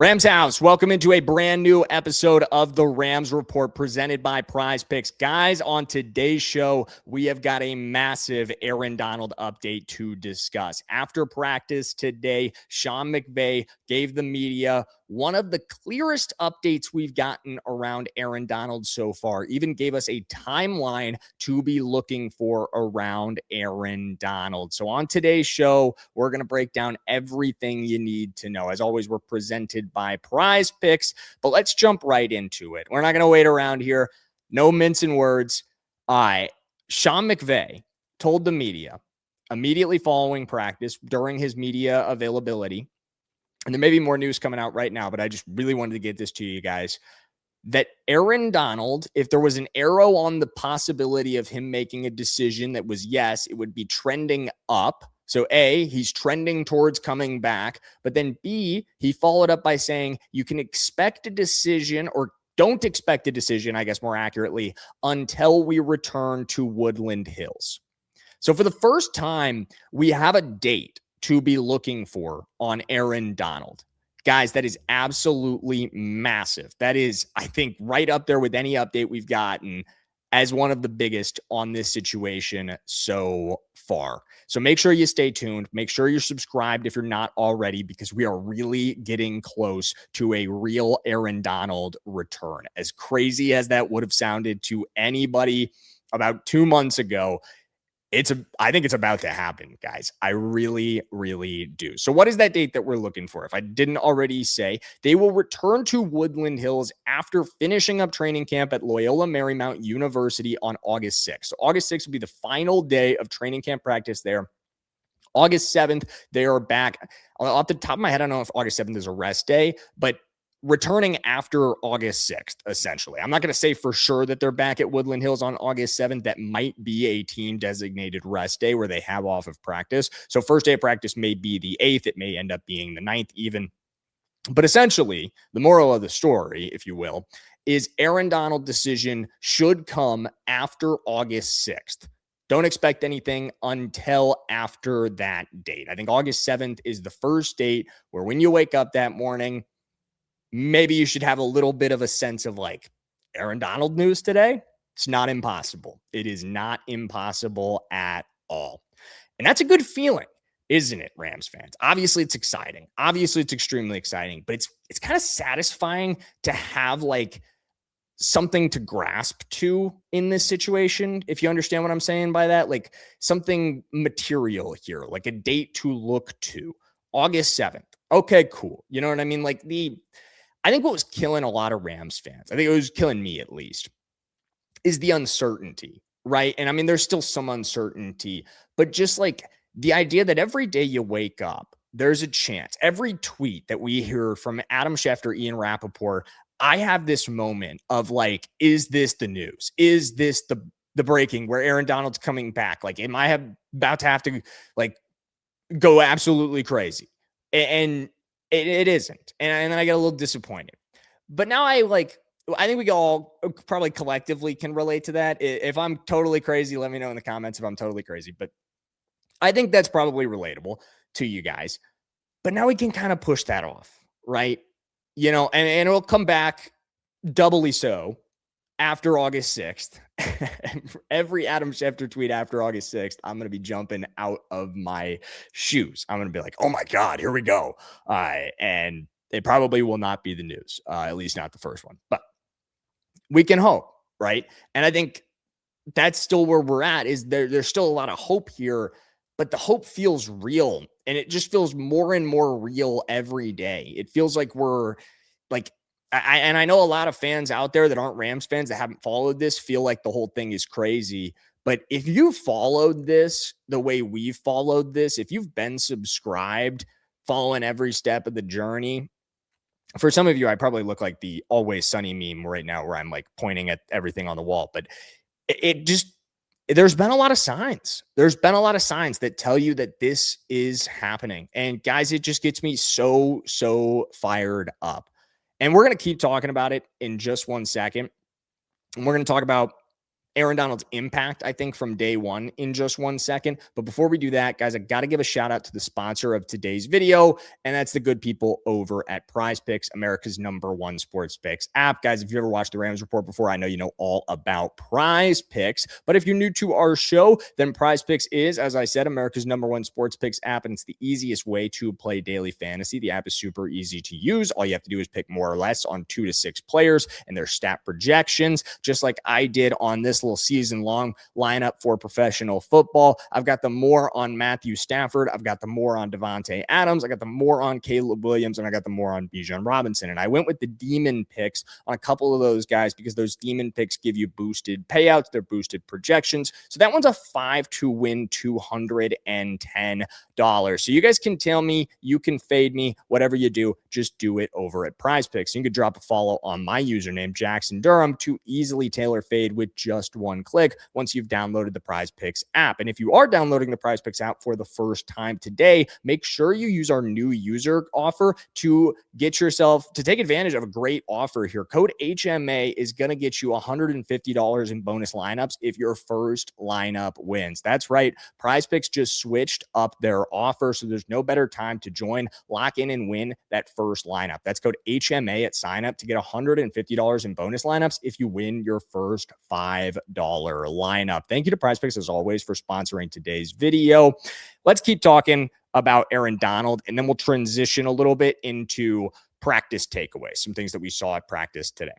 Rams House, welcome into a brand new episode of the Rams Report presented by Prize Picks. Guys, on today's show, we have got a massive Aaron Donald update to discuss. After practice today, Sean McVay gave the media one of the clearest updates we've gotten around Aaron Donald so far, even gave us a timeline to be looking for around Aaron Donald. So on today's show, we're going to break down everything you need to know. As always, we're presented by Prize Picks, but let's jump right into it. We're not going to wait around here. No mincing words. Sean McVay told the media immediately following practice during his media availability, and there may be more news coming out right now, but I just really wanted to get this to you guys, that Aaron Donald, if there was an arrow on the possibility of him making a decision that was yes, it would be trending up. So A, he's trending towards coming back, but then B, he followed up by saying you can expect a decision, or don't expect a decision, I guess more accurately, until we return to Woodland Hills. So for the first time, we have a date to be looking for on Aaron Donald. Guys, that is absolutely massive. That is, I think, right up there with any update we've gotten as one of the biggest on this situation so far. So make sure you stay tuned. Make sure you're subscribed if you're not already, because we are really getting close to a real Aaron Donald return. As crazy as that would have sounded to anybody about 2 months ago, I think it's about to happen, guys. I really, really do. So what is that date that we're looking for? If I didn't already say, they will return to Woodland Hills after finishing up training camp at Loyola Marymount University on August 6th. So August 6th will be the final day of training camp practice there. August 7th, they are back. Off the top of my head, I don't know if August 7th is a rest day, but returning after August 6th, essentially. I'm not going to say for sure that they're back at Woodland Hills on August 7th. That might be a team-designated rest day where they have off of practice. So first day of practice may be the 8th. It may end up being the 9th even. But essentially, the moral of the story, if you will, is Aaron Donald's decision should come after August 6th. Don't expect anything until after that date. I think August 7th is the first date where when you wake up that morning, maybe you should have a little bit of a sense of like, Aaron Donald news today. It's not impossible. It is not impossible at all. And that's a good feeling, isn't it, Rams fans? Obviously, it's exciting. Obviously, it's extremely exciting, but it's kind of satisfying to have like something to grasp to in this situation. If you understand what I'm saying by that, like something material here, like a date to look to. August 7th. Okay, cool. You know what I mean? Like I think what was killing a lot of Rams fans, I think it was killing me at least, is the uncertainty, right? And I mean, there's still some uncertainty, but just like the idea that every day you wake up, there's a chance. Every tweet that we hear from Adam Schefter, Ian Rappaport, I have this moment of like, is this the news? Is this the breaking where Aaron Donald's coming back? Like, am I about to have to like go absolutely crazy? And it isn't. And then I get a little disappointed. But now I think we all probably collectively can relate to that. If I'm totally crazy, let me know in the comments if I'm totally crazy. But I think that's probably relatable to you guys. But now we can kind of push that off, right? You know, and it'll come back doubly so after August 6th. Every Adam Schefter tweet after August 6th, I'm going to be jumping out of my shoes. I'm going to be like, oh my God, here we go. And it probably will not be the news, at least not the first one. But we can hope, right? And I think that's still where we're at, is there's still a lot of hope here, but the hope feels real. And it just feels more and more real every day. It feels like we're like, I know a lot of fans out there that aren't Rams fans that haven't followed this feel like the whole thing is crazy. But if you followed this the way we've followed this, if you've been subscribed, following every step of the journey, for some of you, I probably look like the Always Sunny meme right now where I'm like pointing at everything on the wall. But there's been a lot of signs. There's been a lot of signs that tell you that this is happening. And guys, it just gets me so fired up. And we're going to keep talking about it in just 1 second. And we're going to talk about Aaron Donald's impact, I think, from day one in just 1 second. But before we do that, guys, I got to give a shout out to the sponsor of today's video, and that's the good people over at Prize Picks, America's #1 sports picks app. Guys, if you ever watched the Rams Report before, I know you know all about Prize Picks. But if you're new to our show, then Prize Picks is, as I said, America's #1 sports picks app, and it's the easiest way to play daily fantasy. The app is super easy to use. All you have to do is pick more or less on 2 to 6 players and their stat projections, just like I did on this little season-long lineup for professional football. I've got the more on Matthew Stafford. I've got the more on Devontae Adams. I got the more on Caleb Williams, and I got the more on Bijan Robinson. And I went with the demon picks on a couple of those guys because those demon picks give you boosted payouts. They're boosted projections. So that one's a 5 to win $210. So you guys can tell me, you can fade me, whatever you do, just do it over at Prize Picks. You can drop a follow on my username, Jackson Durham, to easily tailor fade with just one click once you've downloaded the Prize Picks app. And if you are downloading the Prize Picks app for the first time today, make sure you use our new user offer to get yourself to take advantage of a great offer here. Code HMA is going to get you $150 in bonus lineups if your first lineup wins. That's right. Prize Picks just switched up their offer, so there's no better time to join, lock in, and win that first lineup. That's code HMA at sign up to get $150 in bonus lineups if you win your first $5 lineup. Thank you to Prize Picks, as always, for sponsoring today's video. Let's keep talking about Aaron Donald, and then we'll transition a little bit into practice takeaways, some things that we saw at practice today.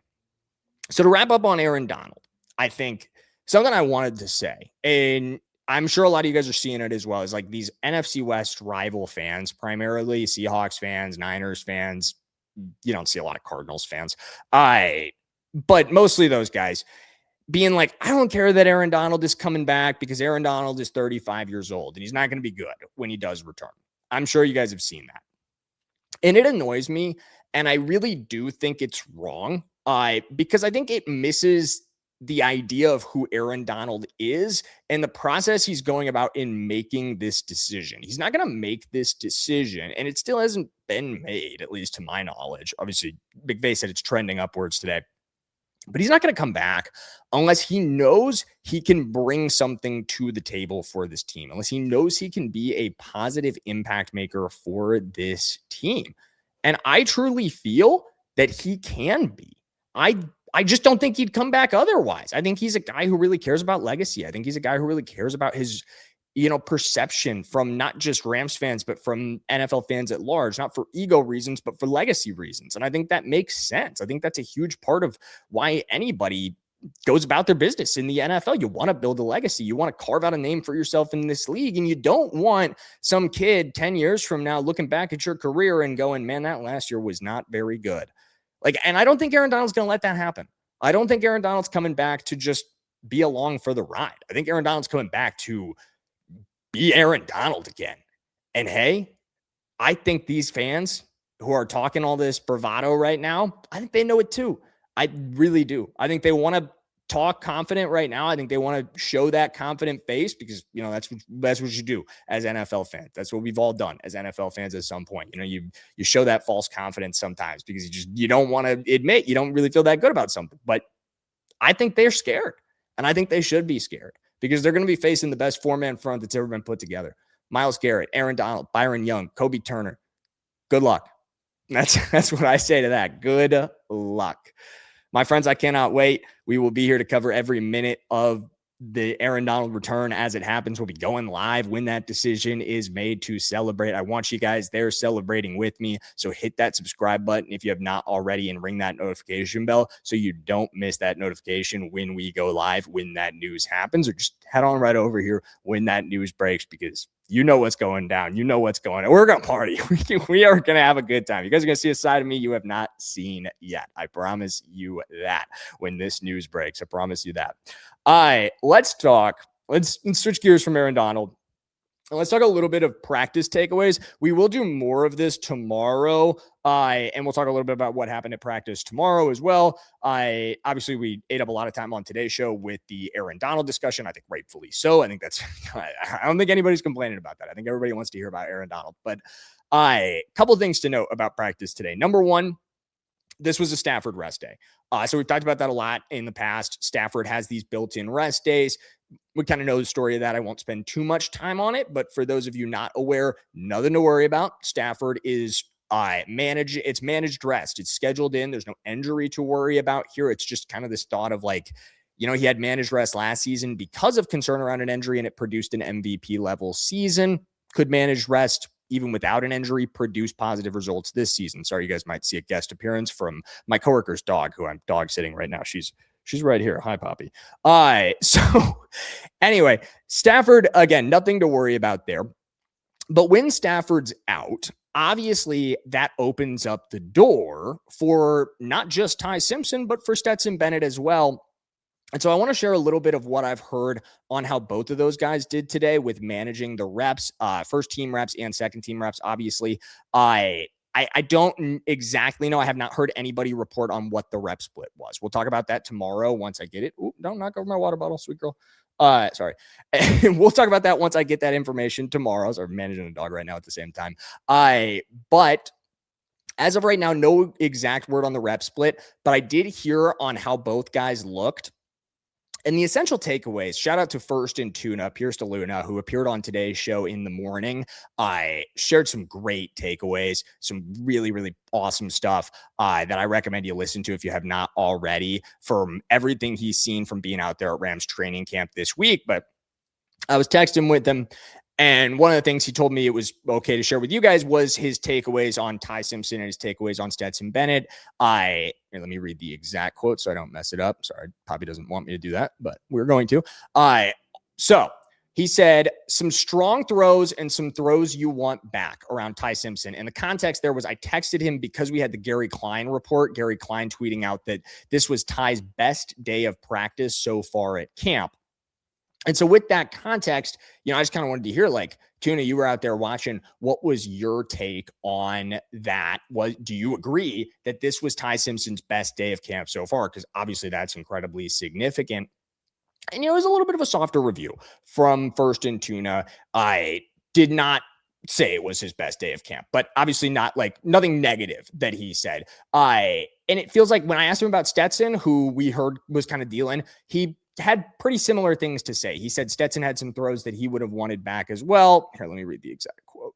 So to wrap up on Aaron Donald, I think something I wanted to say, and I'm sure a lot of you guys are seeing it as well, is like these NFC West rival fans, primarily Seahawks fans, Niners fans. You don't see a lot of Cardinals fans. But mostly those guys being like, I don't care that Aaron Donald is coming back because Aaron Donald is 35 years old and he's not going to be good when he does return. I'm sure you guys have seen that. And it annoys me. And I really do think it's wrong because I think it misses the idea of who Aaron Donald is and the process he's going about in making this decision. He's not going to make this decision, and it still hasn't been made, at least to my knowledge. Obviously, McVay said it's trending upwards today. But he's not going to come back unless he knows he can bring something to the table for this team, unless he knows he can be a positive impact maker for this team. And I truly feel that he can be. I just don't think he'd come back otherwise. I think he's a guy who really cares about legacy. I think he's a guy who really cares about his, perception from not just Rams fans, but from NFL fans at large, not for ego reasons, but for legacy reasons. And I think that makes sense. I think that's a huge part of why anybody goes about their business in the NFL. You want to build a legacy. You want to carve out a name for yourself in this league. And you don't want some kid 10 years from now looking back at your career and going, man, that last year was not very good. And I don't think Aaron Donald's going to let that happen. I don't think Aaron Donald's coming back to just be along for the ride. I think Aaron Donald's coming back to be Aaron Donald again. And hey, I think these fans who are talking all this bravado right now, I think they know it too. I really do. I think they want to talk confident right now. I think they want to show that confident face because, that's what you do as NFL fans. That's what we've all done as NFL fans at some point. You show that false confidence sometimes because you don't want to admit you don't really feel that good about something. But I think they're scared, and I think they should be scared because they're going to be facing the best four-man front that's ever been put together. Myles Garrett, Aaron Donald, Byron Young, Kobe Turner. Good luck. That's what I say to that. Good luck. My friends, I cannot wait. We will be here to cover every minute of the Aaron Donald return as it happens. We'll be going live when that decision is made to celebrate. I want you guys there celebrating with me. So hit that subscribe button if you have not already and ring that notification bell so you don't miss that notification when we go live, when that news happens, or just head on right over here when that news breaks because you know what's going down. You know what's going on. We're going to party. We are going to have a good time. You guys are going to see a side of me you have not seen yet. I promise you that when this news breaks. I promise you that. All right, let's talk. Let's switch gears from Aaron Donald. And let's talk a little bit of practice takeaways. We will do more of this tomorrow. And we'll talk a little bit about what happened at practice tomorrow as well. Obviously, we ate up a lot of time on today's show with the Aaron Donald discussion. I think rightfully so. I think I don't think anybody's complaining about that. I think everybody wants to hear about Aaron Donald. But a couple of things to note about practice today. Number one, this was a Stafford rest day. So we've talked about that a lot in the past. Stafford has these built-in rest days. We kind of know the story of that. I won't spend too much time on it, but for those of you not aware, nothing to worry about. Stafford is it's managed rest. It's scheduled in. There's no injury to worry about here. It's just kind of this thought of like, he had managed rest last season because of concern around an injury, and it produced an MVP level season. Could manage rest even without an injury, produce positive results this season. Sorry, you guys might see a guest appearance from my coworker's dog, who I'm dog sitting right now. She's right here. Hi, Poppy. So anyway, Stafford, again, nothing to worry about there. But when Stafford's out, obviously that opens up the door for not just Ty Simpson, but for Stetson Bennett as well. And so I want to share a little bit of what I've heard on how both of those guys did today with managing the reps, first team reps and second team reps. Obviously, I don't exactly know. I have not heard anybody report on what the rep split was. We'll talk about that tomorrow once I get it. Ooh, don't knock over my water bottle, sweet girl. Sorry. We'll talk about that once I get that information tomorrow. So I'm managing a dog right now at the same time. But as of right now, no exact word on the rep split, but I did hear on how both guys looked. And the essential takeaways, shout out to First and Tuna, Pierce DeLuna, who appeared on today's show in the morning. I shared some great takeaways, some really, really awesome stuff that I recommend you listen to if you have not already, from everything he's seen from being out there at Rams training camp this week. But I was texting with him, and one of the things he told me it was okay to share with you guys was his takeaways on Ty Simpson and his takeaways on Stetson Bennett. Let me read the exact quote so I don't mess it up. Sorry, Poppy doesn't want me to do that, but we're going to. So he said, some strong throws and some throws you want back around Ty Simpson. And the context there was I texted him because we had the Gary Klein report, Gary Klein tweeting out that this was Ty's best day of practice so far at camp. And so with that context, I just kind of wanted to hear, like, Tuna, you were out there watching. What was your take on that? Do you agree that this was Ty Simpson's best day of camp so far? Because obviously that's incredibly significant. And, it was a little bit of a softer review from First and Tuna. I did not say it was his best day of camp, but obviously nothing negative that he said. And it feels like when I asked him about Stetson, who we heard was kind of dealing, he had pretty similar things to say. He said Stetson had some throws that he would have wanted back as well. Here, let me read the exact quote.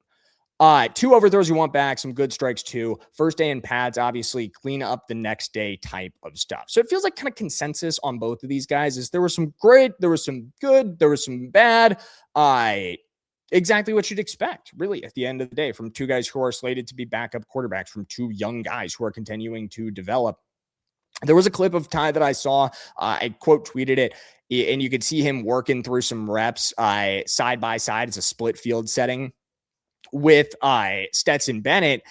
2 overthrows you want back, some good strikes too. First day in pads, obviously clean up the next day type of stuff. So it feels like kind of consensus on both of these guys is there was some great, there was some good, there was some bad. Exactly what you'd expect, really, at the end of the day, from 2 guys who are slated to be backup quarterbacks, from 2 young guys who are continuing to develop. There was a clip of Ty that I saw. I quote tweeted it, and you could see him working through some reps side by side. It's a split field setting with Stetson Bennett.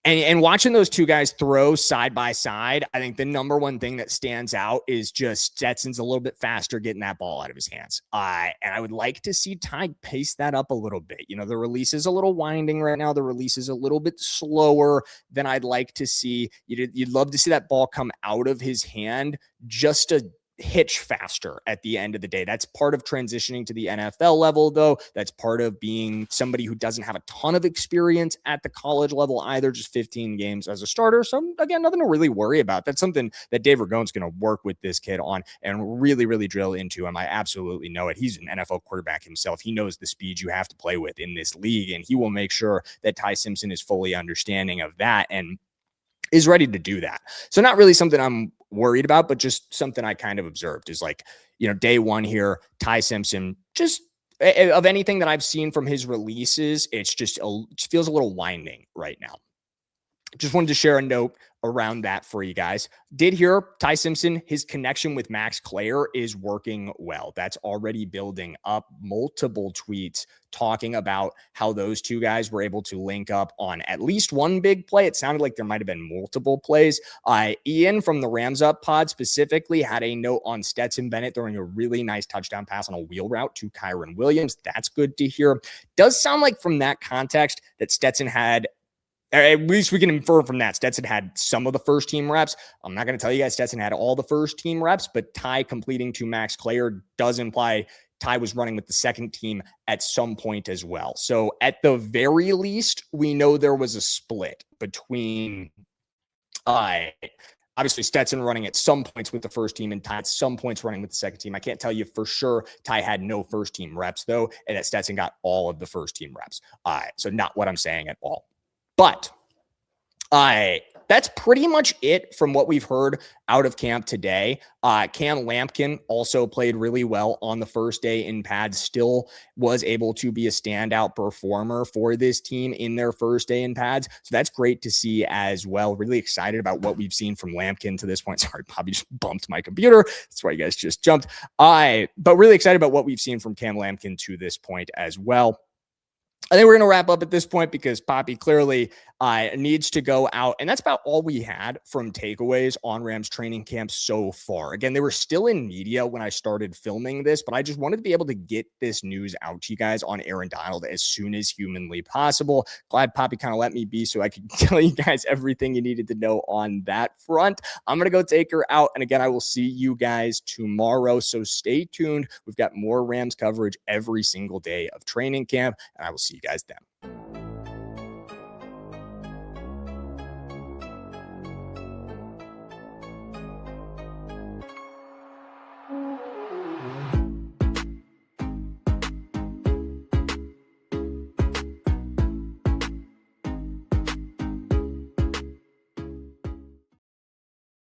And watching those 2 guys throw side by side, I think the number one thing that stands out is just Stetson's a little bit faster getting that ball out of his hands. And I would like to see Ty pace that up a little bit. The release is a little winding right now. The release is a little bit slower than I'd like to see. You'd love to see that ball come out of his hand just a hitch faster at the end of the day. That's part of transitioning to the NFL level, though. That's part of being somebody who doesn't have a ton of experience at the college level either, just 15 games as a starter. So again, nothing to really worry about. That's something that Dave Ragone's going to work with this kid on and really, really drill into him. I absolutely know it. He's an NFL quarterback himself. He knows the speed you have to play with in this league, and he will make sure that Ty Simpson is fully understanding of that and is ready to do that. So not really something I'm worried about, but just something I kind of observed is day one here, Ty Simpson, just of anything that I've seen from his releases, it feels a little winding right now. Just wanted to share a note around that for you guys. Did hear Ty Simpson, his connection with Max Clair is working well. That's already building up. Multiple tweets talking about how those 2 guys were able to link up on at least one big play. It sounded like there might have been multiple plays. Ian from the Rams Up pod specifically had a note on Stetson Bennett throwing a really nice touchdown pass on a wheel route to Kyron Williams. That's good to hear. Does sound like from that context that Stetson had, at least we can infer from that, Stetson had some of the first team reps. I'm not going to tell you guys Stetson had all the first team reps, but Ty completing to Max Clair does imply Ty was running with the second team at some point as well. So at the very least, we know there was a split between Obviously, Stetson running at some points with the first team and Ty at some points running with the second team. I can't tell you for sure Ty had no first team reps, though, and that Stetson got all of the first team reps. So not what I'm saying at all. But that's pretty much it from what we've heard out of camp today. Cam Lampkin also played really well on the first day in pads, still was able to be a standout performer for this team in their first day in pads. So that's great to see as well. Really excited about what we've seen from Lampkin to this point. Sorry, Bobby just bumped my computer. That's why you guys just jumped. But really excited about what we've seen from Cam Lampkin to this point as well. I think we're going to wrap up at this point because Poppy clearly needs to go out. And that's about all we had from takeaways on Rams training camp so far. Again, they were still in media when I started filming this, but I just wanted to be able to get this news out to you guys on Aaron Donald as soon as humanly possible. Glad Poppy kind of let me be so I could tell you guys everything you needed to know on that front. I'm going to go take her out. And again, I will see you guys tomorrow. So stay tuned. We've got more Rams coverage every single day of training camp, and I will see you guys then.